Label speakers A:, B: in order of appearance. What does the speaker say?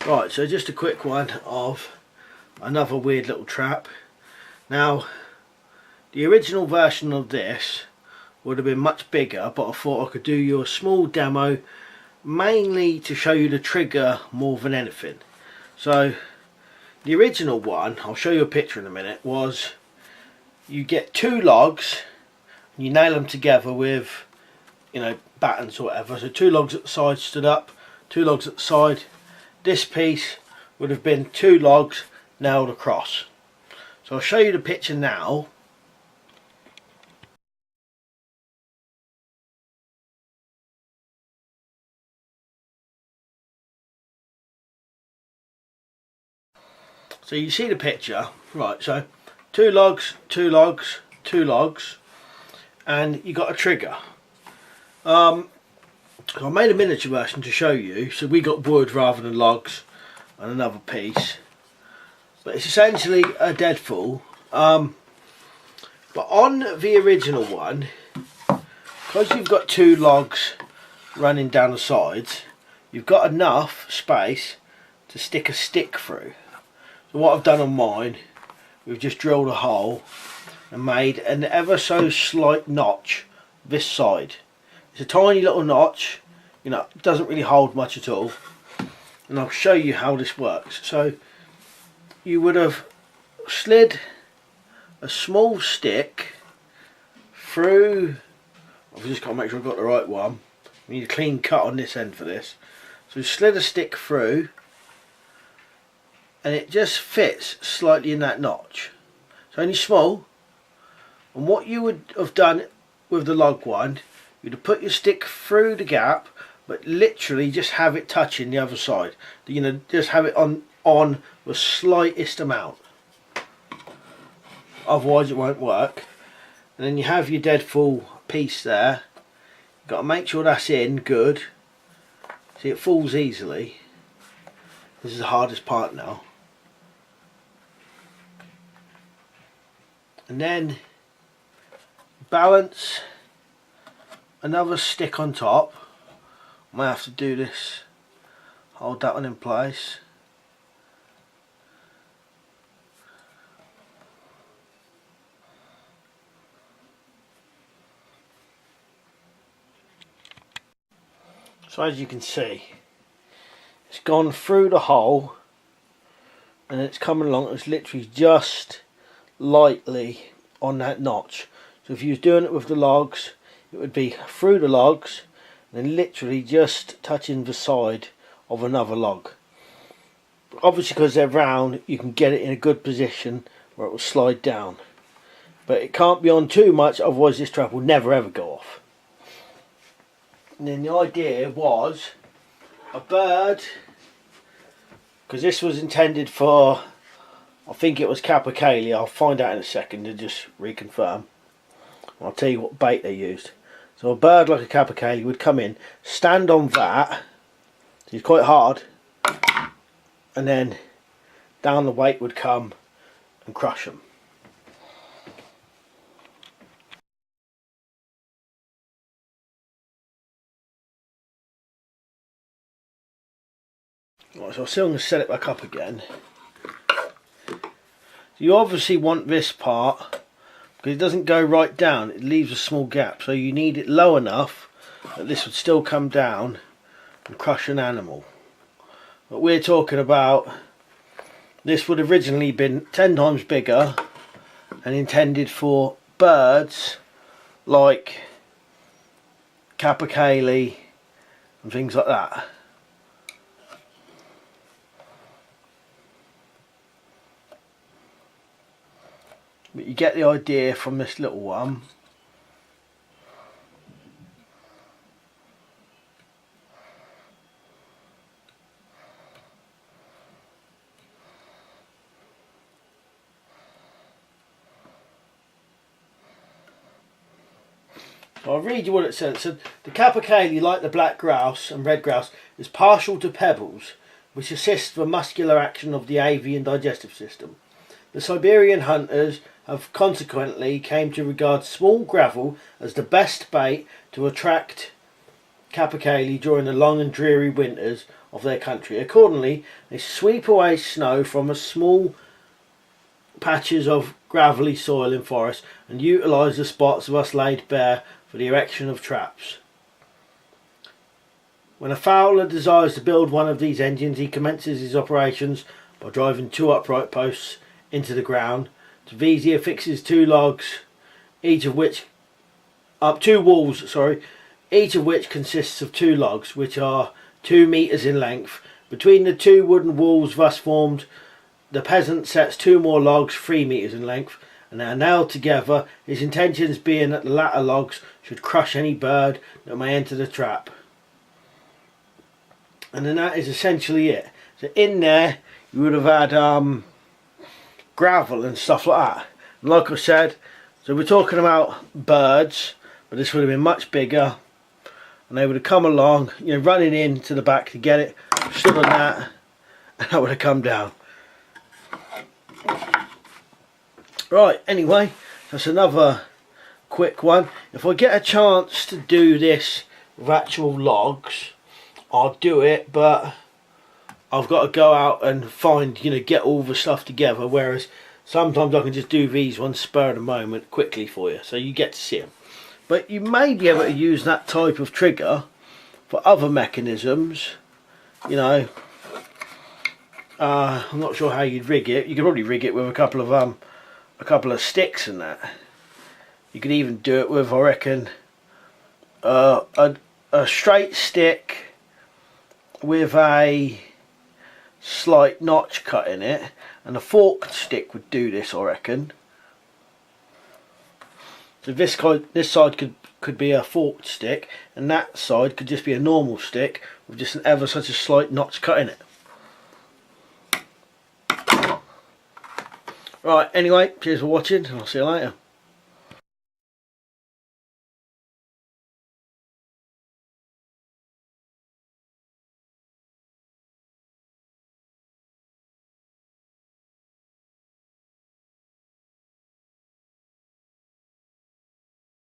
A: Right, so just a quick one of another weird little trap. Now, the original version of this would have been much bigger, but I thought I could do you a small demo, mainly to show you the trigger more than anything. So, the original one, I'll show you a picture in a minute, was you get two logs, and you nail them together with, you know, battens or whatever. So two logs at the side stood up, two logs at the side. This piece would have been two logs nailed across. So I'll show you the picture now. So you see the picture, right? So two logs, two logs, two logs, and you got a trigger. So I made a miniature version to show you. So we got wood rather than logs, and another piece. But it's essentially a Deadfall. But on the original one, because you've got two logs running down the sides, you've got enough space to stick a stick through. So what I've done on mine, we've just drilled a hole and made an ever so slight notch this side. It's a tiny little notch, you know, it doesn't really hold much at all. And I'll show you how this works. So you would have slid a small stick through, I've just got to make sure I've got the right one. We need a clean cut on this end for this. So you slid a stick through and it just fits slightly in that notch. It's only small. And what you would have done with the log one, you'd have put your stick through the gap, but literally just have it touching the other side. You know, just have it on the slightest amount. Otherwise it won't work. And then you have your Deadfall piece there. You've got to make sure that's in good. See, it falls easily. This is the hardest part now. And then balance another stick on top. I might have to do this, hold that one in place. So as you can see, it's gone through the hole and it's coming along. It's literally just lightly on that notch. So if you was doing it with the logs, it would be through the logs and then literally just touching the side of another log. Obviously because they're round, you can get it in a good position where it will slide down. But it can't be on too much, otherwise this trap will never ever go off. And then the idea was a bird, because this was intended for, I think it was capercaillie. I'll find out in a second to just reconfirm. I'll tell you what bait they used. So a bird like a capercaillie would come in, stand on that, so it's quite hard, and then down the weight would come and crush them. Right, so I'm still going to set it back up again. So you obviously want this part, because it doesn't go right down, it leaves a small gap, so you need it low enough that this would still come down and crush an animal. But we're talking about, this would have originally been 10 times bigger and intended for birds like capercaillie and things like that. But you get the idea from this little one. I'll read you what it says. So the capercaillie, like the black grouse and red grouse, is partial to pebbles, which assists the muscular action of the avian digestive system. The Siberian hunters have consequently came to regard small gravel as the best bait to attract capercaillie during the long and dreary winters of their country. Accordingly, they sweep away snow from a small patches of gravelly soil in forests and utilise the spots thus laid bare for the erection of traps. When a fowler desires to build one of these engines, he commences his operations by driving 2 upright posts into the ground. To these he affixes 2 logs, each of which 2 walls, each of which consists of 2 logs, which are 2 meters in length. Between the 2 wooden walls thus formed, the peasant sets 2 more logs 3 meters in length, and they are nailed together, his intentions being that the latter logs should crush any bird that may enter the trap. And then that is essentially it. So in there you would have had gravel and stuff like that. And like I said, so we're talking about birds, but this would have been much bigger, and they would have come along, you know, running into the back to get it, stood on that, and that would have come down. Right, anyway, that's another quick one. If I get a chance to do this with actual logs, I'll do it, but I've got to go out and find, you know, get all the stuff together, whereas sometimes I can just do these ones spur of the moment quickly for you, so you get to see them. But you may be able to use that type of trigger for other mechanisms, you know. I'm not sure how you'd rig it. You could probably rig it with a couple of sticks and that. You could even do it with, I reckon, a straight stick with a slight notch cut in it, and a forked stick would do this, I reckon. So this side could be a forked stick, and that side could just be a normal stick with just an ever such a slight notch cut in it. Right, anyway, cheers for watching, and I'll see you later.